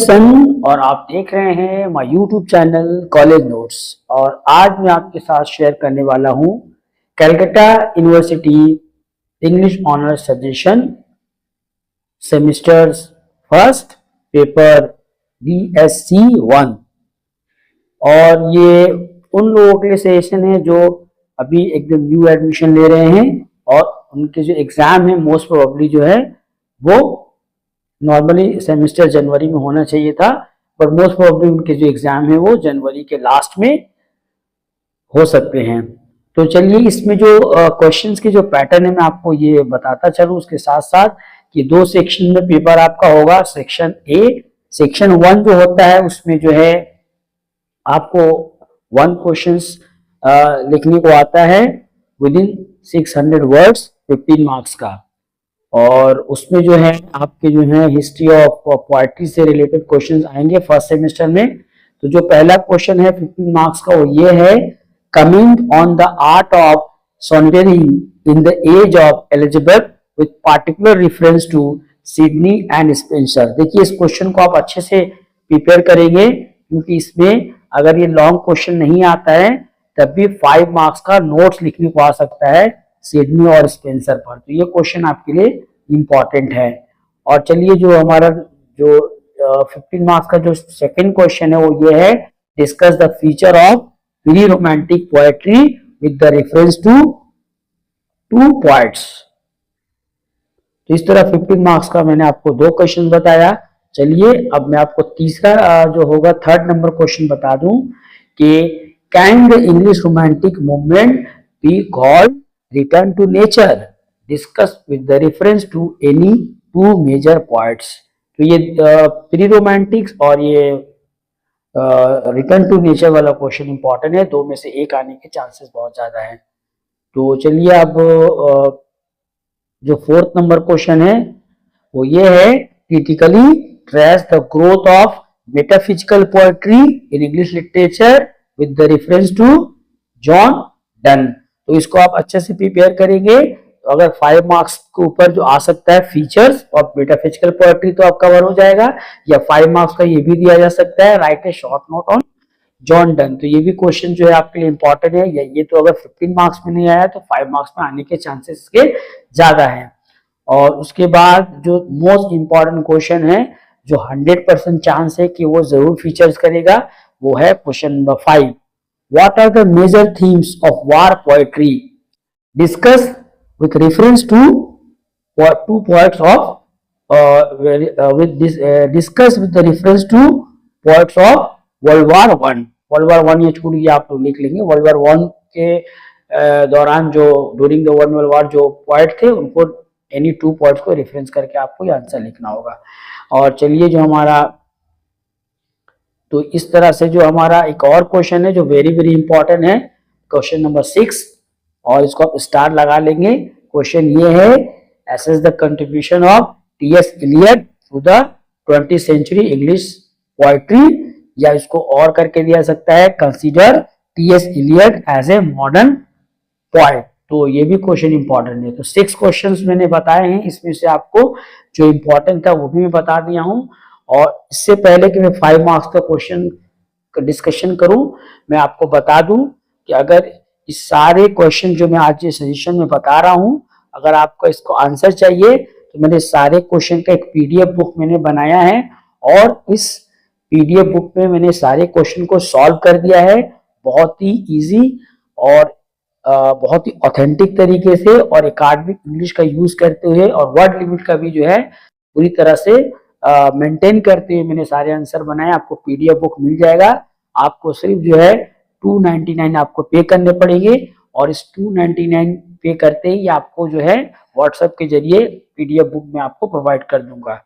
सन और आप देख रहे हैं my YouTube channel college notes. और आज मैं आपके साथ शेयर करने वाला हूं Calcutta university English honours suggestion semesters first paper BSc 1। और ये उन लोगों के लिए सेशन है जो अभी एकदम न्यू एडमिशन ले रहे हैं और उनके जो एग्जाम है मोस्ट प्रोबेबली जो है वो नॉर्मली सेमेस्टर जनवरी में होना चाहिए था, पर मोस्ट प्रोबेबली उनके जो एग्जाम है वो जनवरी के लास्ट में हो सकते हैं। तो चलिए इसमें जो क्वेश्चंस के जो पैटर्न है मैं आपको ये बताता चलूं, उसके साथ साथ कि दो सेक्शन में पेपर आपका होगा। सेक्शन ए, सेक्शन 1 जो होता है उसमें जो है आपको 1 क्वेश्चंस लिखने को आता है विद इन 600 वर्ड्स 15 मार्क्स का। और उसमें जो है आपके जो है हिस्ट्री ऑफ पोएट्री से रिलेटेड क्वेश्चंस आएंगे फर्स्ट सेमेस्टर में। तो जो पहला क्वेश्चन है 15 मार्क्स का वो ये है, coming on the art of sonneteering in the age of Elizabeth with particular reference to Sidney and Spenser. देखिए इस क्वेश्चन को आप अच्छे से प्रिपेयर करेंगे क्योंकि इसमें अगर ये लॉन्ग क्वेश्चन नहीं आता है तब भी 5 मार्क्स का नोट्स लिखने को आ सकता है सिडनी और स्पेंसर पर। तो ये क्वेश्चन आपके लिए इंपॉर्टेंट है। और चलिए जो हमारा जो 15 मार्क्स का जो सेकंड क्वेश्चन है वो ये है, discuss the feature of pre romantic poetry with the reference to 2 poets. तो इस तरह 15 मार्क्स का मैंने आपको 2 क्वेश्चन बताया। चलिए अब मैं आपको तीसरा जो होगा थर्ड नंबर क्वेश्चन बता दूं कि can the English romantic movement be called return to nature, discuss with the reference to any 2 major points. तो ये प्री रोमांटिक्स और ये रिटर्न टू नेचर वाला क्वेश्चन इंपॉर्टेंट है, 2 में से एक आने के चांसेस बहुत ज्यादा है। तो चलिए अब जो फोर्थ नंबर क्वेश्चन है वो ये है, critically trace the growth of metaphysical poetry in English literature with the reference to John Donne. तो इसको आप अच्छे से प्रिपेयर करेंगे तो अगर 5 मार्क्स के ऊपर जो आ सकता है फीचर्स और मेटाफिजिकल पोएट्री तो आप कवर हो जाएगा, या 5 मार्क्स का ये भी दिया जा सकता है, write A short note on John Donne. तो ये भी क्वेश्चन जो है आपके लिए इंपॉर्टेंट है। ये तो अगर 15 मार्क्स में नहीं आया तो 5 मार्क्स में आने के चांसेस के ज्यादा है। और उसके बाद जो मोस्ट इंपॉर्टेंट क्वेश्चन है जो 100% चांस है कि वो जरूर फीचर्स करेगा वो है question number 5, What are the major themes of war poetry? Discuss with reference to 2 poets of discuss with the reference to poets of World War I. World War I ये छूट गया, आप लोग लिख लेंगे। World War I के दौरान जो ड्यूरिंग द वर्ल्ड वॉर जो पोएट थे उनको एनी 2 पोएट्स को रेफरेंस करके आपको ये आंसर लिखना होगा। और चलिए जो हमारा तो इस तरह से जो हमारा एक और क्वेश्चन है जो वेरी वेरी इंपॉर्टेंट है, क्वेश्चन नंबर 6, और इसको आप स्टार लगा लेंगे। क्वेश्चन ये है, assess the contribution of T.S. Eliot to the 20th century English poetry, या इसको और करके दिया सकता है, consider T.S. Eliot as a modern poet. तो ये भी क्वेश्चन इंपॉर्टेंट है। तो 6 क्वेश्चंस मैंने बताए हैं, इसमें से आपको जो इंपॉर्टेंट था वो भी मैं बता दिया हूं। और इससे पहले कि मैं 5 मार्क्स का क्वेश्चन का डिस्कशन करूं, मैं आपको बता दूं कि अगर इस सारे क्वेश्चन जो मैं आज ये सजेशन में बता रहा हूं, अगर आपको इसको आंसर चाहिए तो मैंने सारे क्वेश्चन का एक PDF बुक मैंने बनाया है और इस PDF बुक में मैंने सारे क्वेश्चन को सॉल्व कर दिया है बहुत ही इजी और बहुत ही ऑथेंटिक तरीके से, और एकेडमिक इंग्लिश का यूज करते हुए और वर्ड लिमिट का भी जो है पूरी तरह से मेंटेन करते हुए मैंने सारे आंसर बनाए। आपको PDF बुक मिल जाएगा, आपको सिर्फ जो है 299 आपको पे करने पड़ेंगे, और इस 299 पे करते ही आपको जो है व्हाट्सएप के जरिए PDF बुक में आपको प्रोवाइड कर दूंगा।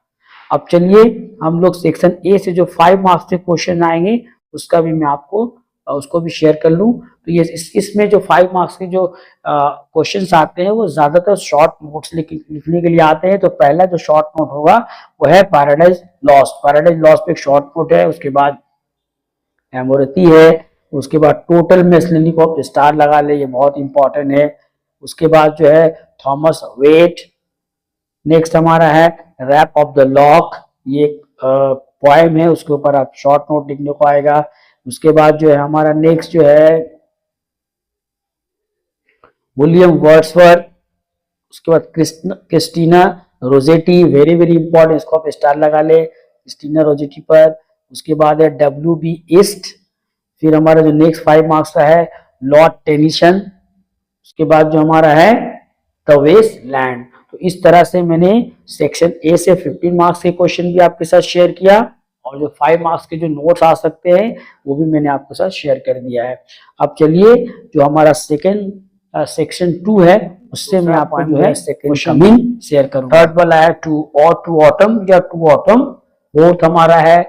अब चलिए हम लोग सेक्शन ए से जो 5 मार्क्स के क्वेश्चन आएंगे उसका भी मैं आपको उसको भी शेयर कर लूं। तो ये इसमें जो 5 मार्क्स के जो क्वेश्चंस आते हैं वो ज्यादातर शॉर्ट नोट्स लिखने के लिए आते हैं। तो पहला जो शॉर्ट नोट होगा वो है पैराडाइज लॉस्ट। पैराडाइज लॉस्ट पे एक शॉर्ट नोट है, उसके बाद एमोरती है, उसके बाद टोटल मेसलिनी को आप स्टार लगा ले, ये बहुत इंपॉर्टेंट है। उसके बाद जो है थॉमस वेट, नेक्स्ट हमारा है रैप ऑफ द लॉक, ये पोएम है उसके ऊपर आप शॉर्ट नोट लिखने को आएगा। उसके बाद जो है हमारा नेक्स्ट जो है विलियम वर्ड्सवर्थ, उसके बाद Christina Rossetti, very very important, इसको आप स्टार लगा ले क्रिस्टीना रोजेटी पर। उसके बाद है WB ईस्ट। फिर हमारा जो नेक्स्ट 5 मार्क्स का है लॉर्ड टेनिसन। उसके बाद जो हमारा है द वेस्ट लैंड। तो इस तरह से मैंने सेक्शन ए से 15 मार्क्स के क्वेश्चन भी आपके साथ शेयर किया, और जो 5 मार्क्स के जो नोट्स आ सकते हैं वो भी मैंने आपके साथ शेयर कर दिया है। अब चलिए जो हमारा सेक्शन 2 है उससे मैं आपको जो है सेकंड शेयर करूंगा। थर्ड वाला है टू ऑटम या टू ऑटम। फोर्थ हमारा है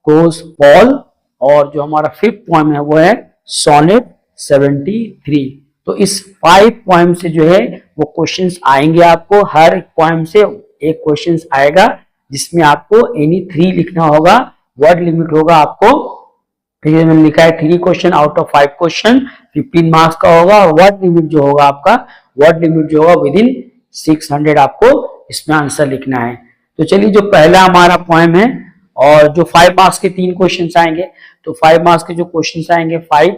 कोस पॉल, और जो हमारा 5th पॉइंट है वो है सोनेट 73। तो इस 5 पॉइंट से जो है वो क्वेश्चंस आएंगे आपको, हर पॉइंट से एक क्वेश्चंस आएगा जिसमें आपको एनी 3 लिखना होगा। वर्ड लिमिट होगा आपको, मैंने लिखा है 3 question out of 5 question, 15 marks का होगा। और वर्ड लिमिट जो होगा आपका, वर्ड लिमिट जो होगा विदिन 600 आपको इसमें आंसर लिखना है। तो चलिए जो पहला हमारा पॉइंट है, और जो 5 मार्क्स के 3 क्वेश्चन आएंगे, तो 5 मार्क्स के जो क्वेश्चन आएंगे 5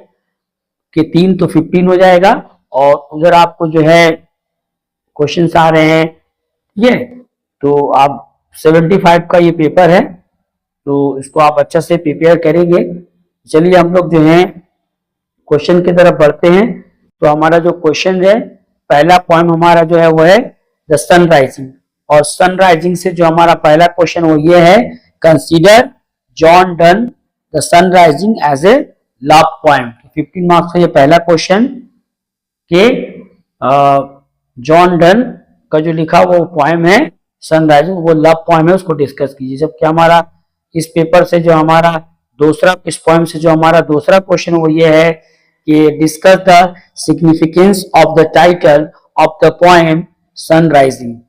के 3 तो 15 हो जाएगा। और उधर आपको जो है क्वेश्चन आ रहे हैं ये, तो आप 75 का ये पेपर है, तो इसको आप अच्छा से प्रिपेयर करेंगे। चलिए हम लोग जो है क्वेश्चन की तरफ बढ़ते हैं। तो हमारा जो क्वेश्चन है, पहला पॉइंट हमारा जो है वो है द सनराइजिंग। और सनराइजिंग से जो हमारा पहला क्वेश्चन वो ये है, consider John Donne the sun rising as a love poem. 15 marks का ये पहला क्वेश्चन के जॉन डन का जो लिखा वो पोएम है सनराइजिंग, वो लव पोएम है, उसको डिस्कस कीजिए। जबकि हमारा इस पेपर से जो हमारा दूसरा, इस पोएम से जो हमारा दूसरा क्वेश्चन वो ये है कि discuss the significance of the title of the poem sunrising.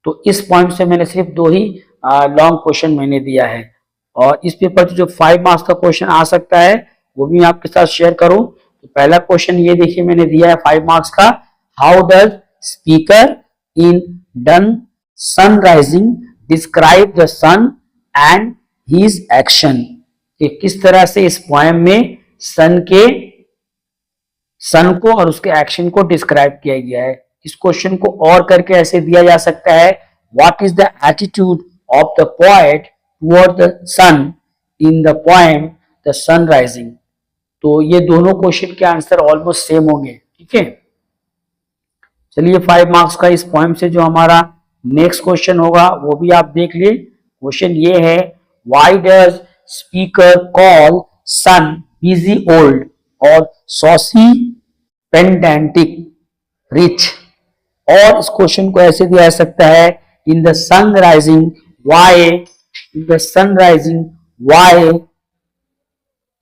तो इस पॉइंट से मैंने सिर्फ 2 ही लॉन्ग क्वेश्चन मैंने दिया है। और इस पेपर से जो 5 मार्क्स का क्वेश्चन आ सकता है वो भी मैं आपके साथ शेयर करूं। तो पहला क्वेश्चन ये देखिए मैंने दिया है 5 मार्क्स का, how does speaker in Donne sun rising describe the sun and his action. कि किस तरह से इस पोएम में सन को और उसके एक्शन को डिस्क्राइब किया गया है। इस क्वेश्चन को और करके ऐसे दिया जा सकता है, what is the attitude of the poet toward the sun in the poem the sun rising. तो ये दोनों क्वेश्चन के आंसर ऑलमोस्ट सेम होंगे, ठीक है। चलिए 5 मार्क्स का इस पोएम से जो हमारा नेक्स्ट क्वेश्चन होगा वो भी आप देख लिए। क्वेश्चन ये है, why does speaker call sun busy old और सॉसी पेंडेंटिक रिच। और इस क्वेश्चन को ऐसे दिया जा सकता है, in the sun rising why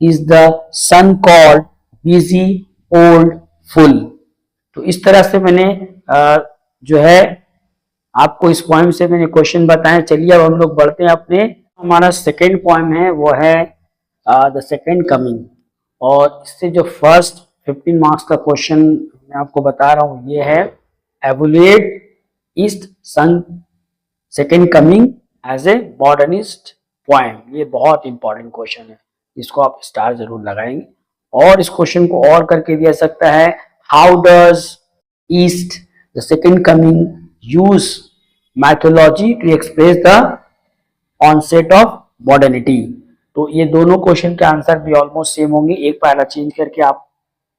is the sun called busy old fool. तो इस तरह से मैंने जो है आपको इस पॉइंट से मैंने क्वेश्चन बताए। चलिए अब हम लोग बढ़ते हैं अपने, हमारा सेकेंड पॉइंट है वो है द सेकेंड कमिंग। और इससे जो फर्स्ट 15 मार्क्स का क्वेश्चन मैं आपको बता रहा हूँ ये है, evaluate Yeats's second coming as a modernist poem. ये बहुत इंपॉर्टेंट क्वेश्चन है, इसको आप स्टार जरूर लगाएंगे। और इस क्वेश्चन को और करके दिया सकता है, हाउ डज ईस्ट the second coming use mythology to express the onset of modernity. तो ये दोनों क्वेश्चन के आंसर भी ऑलमोस्ट सेम होंगे, एक पहला चेंज करके आप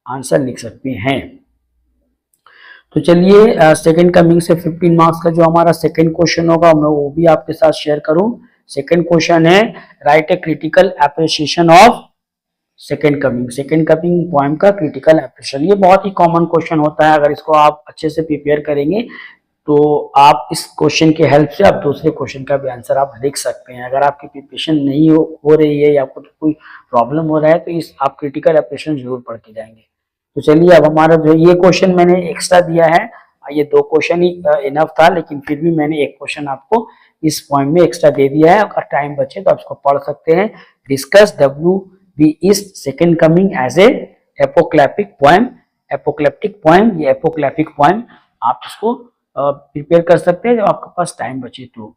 आंसर लिख सकते हैं। तो चलिए सेकंड कमिंग से 15 मार्क्स का जो हमारा सेकंड क्वेश्चन होगा मैं वो भी आपके साथ शेयर करूं। सेकंड क्वेश्चन है, write a critical appreciation of second coming. Second coming poem का क्रिटिकल एप्रिसिएशन, ये बहुत ही कॉमन क्वेश्चन होता है। अगर इसको आप अच्छे से प्रिपेयर करेंगे तो आप इस क्वेश्चन की हेल्प से आप दूसरे क्वेश्चन का भी आंसर आप लिख सकते हैं। अगर आपकी प्रिपरेशन नहीं हो रही है या आपको कोई प्रॉब्लम हो रहा है तो इस आप क्रिटिकल एप्रिसिएशन जरूर पढ़ के जाएंगे। तो चलिए अब हमारा जो ये क्वेश्चन मैंने एक्स्ट्रा दिया है, ये 2 क्वेश्चन ही इनफ था, लेकिन फिर भी मैंने एक क्वेश्चन आपको इस पॉइंट में एक्स्ट्रा दे दिया है। अगर टाइम बचे तो आप इसको पढ़ सकते हैं। डिस्कस WB ईस्ट second coming as a apocalyptic poem. Apocalyptic poem, ये एपोक्लैप्टिक पोएम आप इसको प्रिपेयर कर सकते हैं जब आपके पास टाइम बचे तो।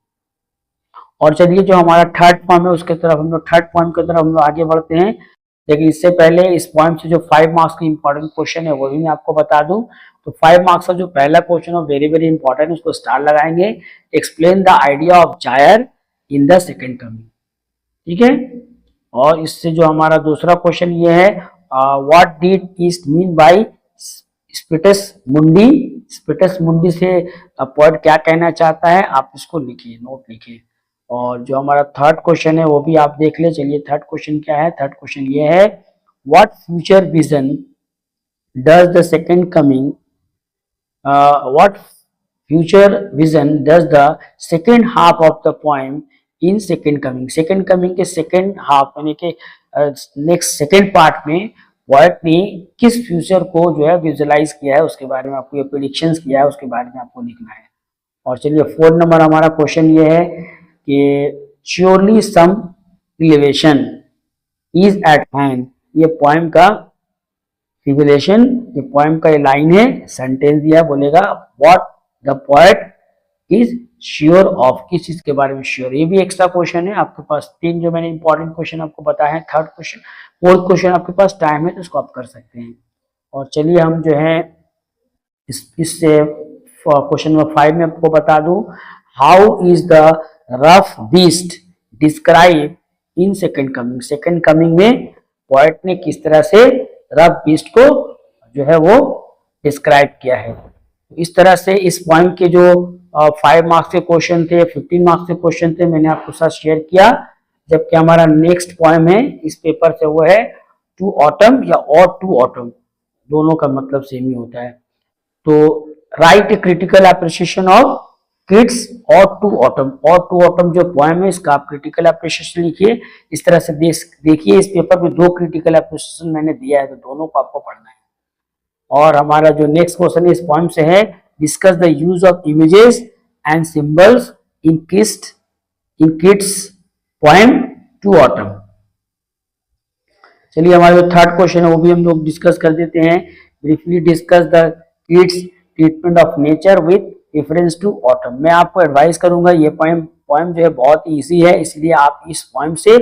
और चलिए जो हमारा थर्ड पॉइंट है उसके तरफ हम लोग थर्ड पॉइंट की तरफ हम लोग आगे बढ़ते हैं। लेकिन इससे पहले इस पॉइंट से जो 5 मार्क्स की इंपॉर्टेंट क्वेश्चन है वो भी मैं आपको बता दूं। तो 5 मार्क्स का जो पहला क्वेश्चन है वेरी वेरी इंपॉर्टेंट, उसको स्टार लगाएंगे। Explain the idea of gyre in the second coming, ठीक है। और इससे जो हमारा दूसरा क्वेश्चन ये है, व्हाट डिड ईस्ट मीन बाय स्पिटस मुंडी। स्पिटस मुंडी से पोएट क्या कहना चाहता है, आप इसको लिखिए, नोट लिखिए। और जो हमारा थर्ड क्वेश्चन है वो भी आप देख ले। चलिए थर्ड क्वेश्चन क्या है, थर्ड क्वेश्चन ये है, what future vision does the second coming, what future vision does the second half of the poem in second coming. Second coming के सेकेंड हाफ यानी कि नेक्स्ट सेकेंड पार्ट में poet ने किस फ्यूचर को जो है विजुअलाइज किया है, उसके बारे में आपको ये प्रेडिक्शंस किया है, उसके बारे में आपको लिखना है। और चलिए 4 नंबर हमारा क्वेश्चन ये है कि surely some revelation is at hand. ये पोएम का रिलेवेशन, ये पोएम का ये लाइन है, सेंटेंस दिया बोलेगा what the poet is sure of, किस चीज के बारे में श्योर। ये भी एक्स्ट्रा क्वेश्चन है आपके पास। 3 जो मैंने इंपॉर्टेंट क्वेश्चन आपको बताया है, थर्ड क्वेश्चन फोर्थ क्वेश्चन आपके पास टाइम है तो इसको आप कर सकते हैं। और चलिए हम जो है इससे क्वेश्चन नंबर 5 में आपको बता दूं, how is the rough beast describe in second coming. Second coming में पोएट ने किस तरह से रफ बीस्ट को जो है वो डिस्क्राइब किया है। इस तरह से इस पॉइंट के जो 5 मार्क्स के क्वेश्चन थे, 15 मार्क्स के क्वेश्चन थे, मैंने आपके साथ शेयर किया। जबकि हमारा नेक्स्ट पॉइंट है इस पेपर से वो है टू ऑटम या और टू ऑटम, दोनों का मतलब सेम ही होता है। तो right critical appreciation of kids और टू ऑटम। और टू ऑटम जो पोएम है इसका आप क्रिटिकल एप्रिसिएशन लिखिए। इस तरह से देखिए इस पेपर में 2 क्रिटिकल एप्रिसिएशन मैंने दिया है, तो दोनों को आपको पढ़ना है। और हमारा जो नेक्स्ट क्वेश्चन इस पॉइंट से है, discuss the use of images and symbols in Keats poem to autumn. चलिए हमारा जो थर्ड क्वेश्चन है वो भी हम लोग डिस्कस कर देते हैं। Briefly discuss the Keats treatment of nature with reference to autumn. मैं आपको एडवाइस करूंगा, ये पोएम जो है बहुत इजी है, इसलिए आप इस पोएम से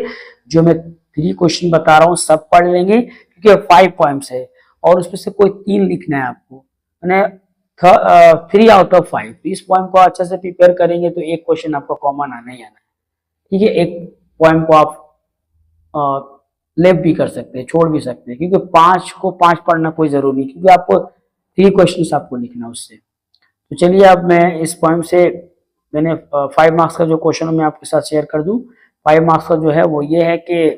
जो मैं 3 क्वेश्चन बता रहा हूँ सब पढ़ लेंगे, क्योंकि 5 पोएम्स है और उसमें से कोई 3 लिखना है आपको, मैंने 3 आउट ऑफ 5। इस पोएम को अच्छे से प्रिपेयर करेंगे तो एक क्वेश्चन आपको कॉमन आना ही आना है, ठीक है। एक पोएम को आप लेफ्ट भी कर सकते हैं, छोड़ भी सकते हैं, क्योंकि 5 को 5 पढ़ना कोई जरूरी नहीं, क्योंकि आपको 3 क्वेश्चन आपको लिखना उससे। तो चलिए अब मैं इस पॉइंट से मैंने 5 मार्क्स का जो क्वेश्चन मैं आपके साथ शेयर कर दूं। 5 मार्क्स का जो है वो ये है कि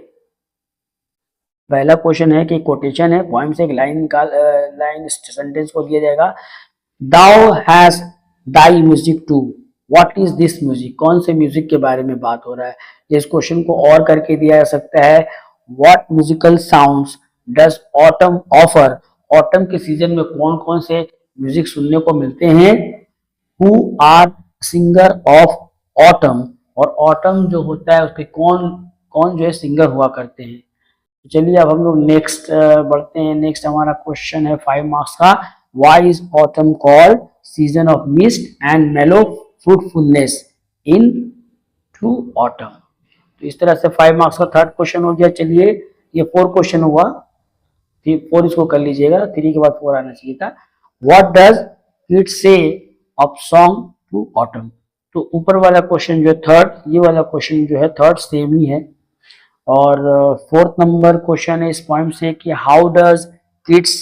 पहला क्वेश्चन है कि कोटेशन है, पोएम से एक लाइन सेंटेंस को दिया जाएगा, thou hast thy music too, what is this music. कौन से म्यूजिक के बारे में बात हो रहा है। इस क्वेश्चन को और करके दिया जा सकता है, what musical sounds does autumn offer. Autumn के सीजन में कौन कौन से म्यूजिक सुनने को मिलते हैं। Who are singer of autumn, और ऑटम जो होता है उसके कौन कौन जो है सिंगर हुआ करते हैं। तो चलिए अब हम लोग नेक्स्ट बढ़ते हैं। नेक्स्ट हमारा क्वेश्चन है 5 मार्क्स का, why is autumn called season of mist and मेलो फ्रूटफुलनेस इन टू ऑटम। तो इस तरह से 5 मार्क्स का थर्ड क्वेश्चन हो गया। चलिए ये 4 क्वेश्चन हुआ, 4 इसको कर लीजिएगा, 3 के बाद 4 आना चाहिए था। व्हाट डज इट से ऑफ सॉन्ग टू ऑटम। तो ऊपर वाला क्वेश्चन जो है थर्ड, ये वाला क्वेश्चन जो है थर्ड सेम ही है। और 4th नंबर क्वेश्चन है इस पॉइंट से कि how does kids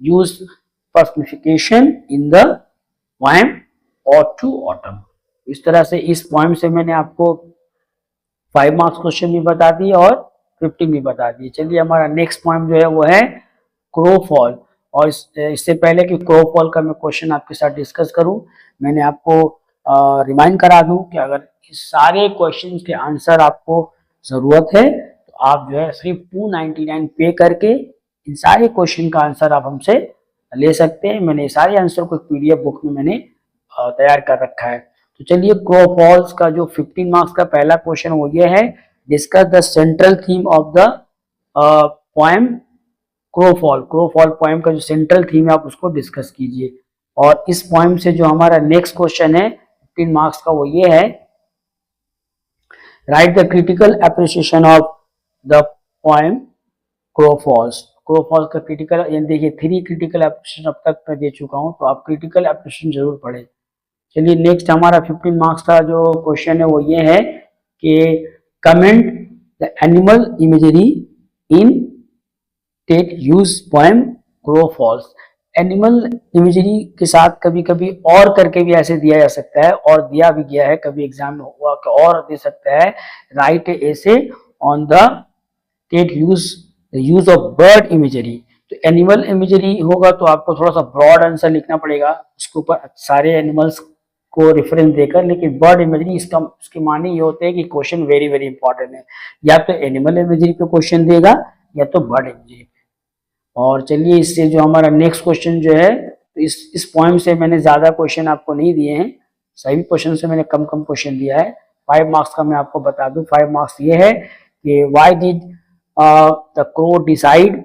use personification in the poem और टू ऑटम। इस तरह से इस पोएम से मैंने आपको 5 मार्क्स क्वेश्चन भी बता दिए और 15 भी बता दिए। चलिए हमारा नेक्स्ट पोएम जो है वो है क्रोफॉल। और इससे पहले कि क्रोफॉल का मैं क्वेश्चन आपके साथ डिस्कस करूं, मैंने आपको रिमाइंड करा दूं कि अगर इस सारे क्वेश्चन के आंसर आपको जरूरत है तो आप जो है सिर्फ 299 पे करके इन सारे क्वेश्चन का आंसर आप हमसे ले सकते हैं। मैंने सारे आंसर को पीडीएफ बुक में मैंने तैयार कर रखा है। तो चलिए क्रोफॉल्स का जो 15 मार्क्स का पहला क्वेश्चन हो गया है, discuss the central theme of the poem crow fall. Crow fall poem का जो सेंट्रल थीम है आप उसको डिस्कस कीजिए। और इस पोएम से जो हमारा नेक्स्ट क्वेश्चन है 15 मार्क्स का वो ये है write the critical appreciation of the poem crow falls. Crow falls का क्रिटिकल, देखिए 3 क्रिटिकल एप्रिसिएशन अब तक मैं दे चुका हूँ, तो आप क्रिटिकल एप्रिसिएशन जरूर पढ़े। चलिए नेक्स्ट हमारा 15 मार्क्स का जो क्वेश्चन है वो ये है कि comment the animal imagery in Ted Hughes poem crow falls. Animal imagery के साथ कभी कभी और करके भी ऐसे दिया जा सकता है, और दिया भी गया है, कभी एग्जाम में हुआ कि और दे सकता है, write essay on the Ted Hughes of bird imagery. तो एनिमल इमेजरी होगा तो आपको थोड़ा सा ब्रॉड आंसर लिखना पड़ेगा, उसके ऊपर सारे एनिमल्स को रेफरेंस देकर, लेकिन बर्ड इमेजरी इसके माने ये होते हैं कि क्वेश्चन वेरी वेरी इंपॉर्टेंट है, या तो एनिमल इमेजरी पे क्वेश्चन देगा या तो बर्ड इमेजरी पे। और चलिए इससे जो हमारा नेक्स्ट क्वेश्चन जो है, तो इस पॉइंट से मैंने ज्यादा क्वेश्चन आपको नहीं दिए हैं, सभी क्वेश्चन से मैंने कम कम क्वेश्चन दिया है। 5 मार्क्स का मैं आपको बता दूं, 5 मार्क्स ये है कि why did the crow decide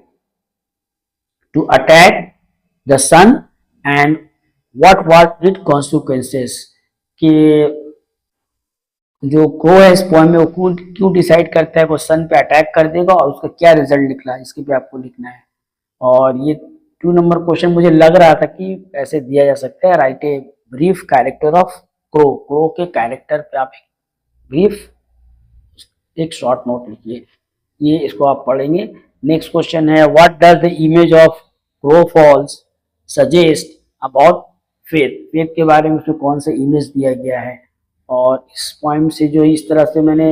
to attack the sun and what was it consequences. कि जो क्रो है इस पोएम में वो क्यों डिसाइड करता है वो सन पे अटैक कर देगा, और उसका क्या रिजल्ट निकला है इसके पे आपको लिखना है। और ये 2 नंबर क्वेश्चन मुझे लग रहा था कि ऐसे दिया जा सकता है, write a brief character of crow. Crow के कैरेक्टर पे आप ब्रीफ एक शॉर्ट नोट लिखिए, ये इसको आप पढ़ेंगे। नेक्स्ट क्वेश्चन है what does the image of crow falls suggest about faith. Faith के बारे में उसमें कौन सा इमेज दिया गया है। और इस पोएम से जो इस तरह से मैंने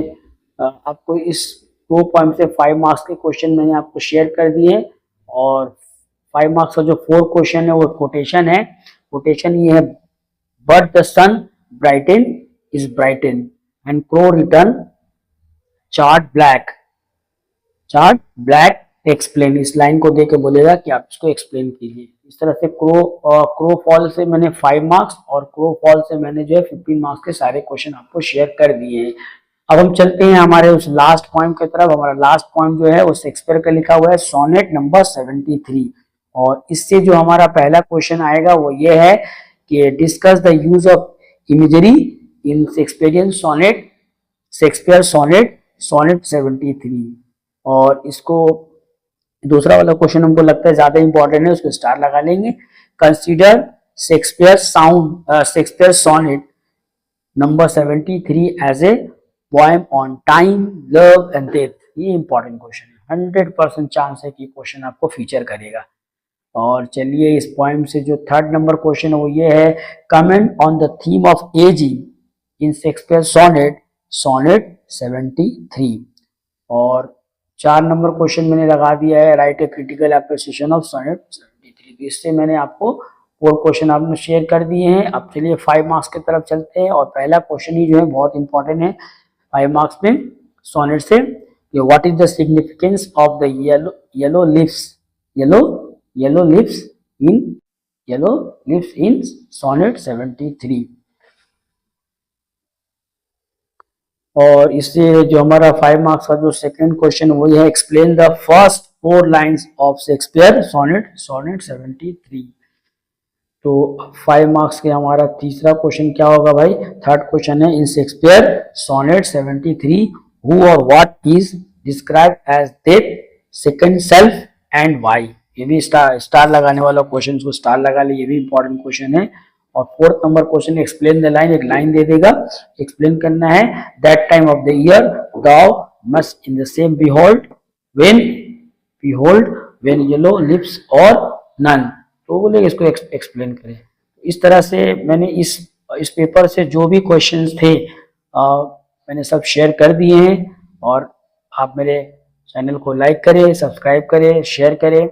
आपको इस 2 पोएम से 5 मार्क्स के क्वेश्चन मैंने आपको शेयर कर दिए। और 5 मार्क्स का जो 4 क्वेश्चन है वो कोटेशन है। कोटेशन ये है, but the sun brighten is brighten and crow return charred black explain. इस लाइन को देके बोलेगा कि आप इसको एक्सप्लेन कीजिए। इस तरह से क्रो फॉल से मैंने 5 मार्क्स और क्रो फॉल से मैंने जो है 15 मार्क्स के सारे क्वेश्चन आपको शेयर कर दिए हैं। अब हम चलते हैं हमारे उस लास्ट पॉइंट की तरफ। हमारा लास्ट पॉइंट जो है वो शेक्सपियर का लिखा हुआ है सोनेट नंबर 73। और इससे जो हमारा पहला क्वेश्चन आएगा वो ये है कि discuss the use of imagery in Shakespearean sonnet, Shakespeare sonnet 73। और इसको दूसरा वाला क्वेश्चन हमको लगता है ज्यादा इंपॉर्टेंट है, उसको स्टार लगा लेंगे। Consider Shakespeare sonnet number 73 as a poem on time, love and death. ये इंपॉर्टेंट क्वेश्चन है, 100% चांस है कि क्वेश्चन आपको फीचर करेगा। और चलिए इस पोएम से जो 3rd नंबर क्वेश्चन है वो ये है, comment on the theme of aging in Shakespeare sonnet 73। और 4 नंबर क्वेश्चन मैंने लगा दिया है, write a critical appreciation of sonnet 73। इससे मैंने आपको 4 क्वेश्चन आपने शेयर कर दिए हैं। अब चलिए 5 मार्क्स की तरफ चलते हैं। और पहला क्वेश्चन ही जो है बहुत इंपॉर्टेंट है 5 मार्क्स में सोनेट से, what is the significance of the yellow leaves in sonnet 73। और इससे जो हमारा 5 मार्क्स का जो सेकंड क्वेश्चन वो है, explain the first 4 lines of Shakespeare sonnet 73। तो 5 मार्क्स के हमारा तीसरा क्वेश्चन क्या होगा भाई, 3rd क्वेश्चन है, इन शेक्सपियर सोनेट 73 हु और what is described as death, second self and why. ये भी स्टार लगाने वाला क्वेश्चन, को स्टार लगा ले, ये भी इंपॉर्टेंट क्वेश्चन है। और 4th number question, explain the line, एक लाइन दे देगा, एक्सप्लेन करना है। That time of the year thou must in the same behold when yellow leaves or none. तो बोले इसको एक्सप्लेन करें। इस तरह से मैंने इस पेपर से जो भी क्वेश्चंस थे मैंने सब शेयर कर दिए हैं। और आप मेरे चैनल को लाइक करें, सब्सक्राइब करें, शेयर करें।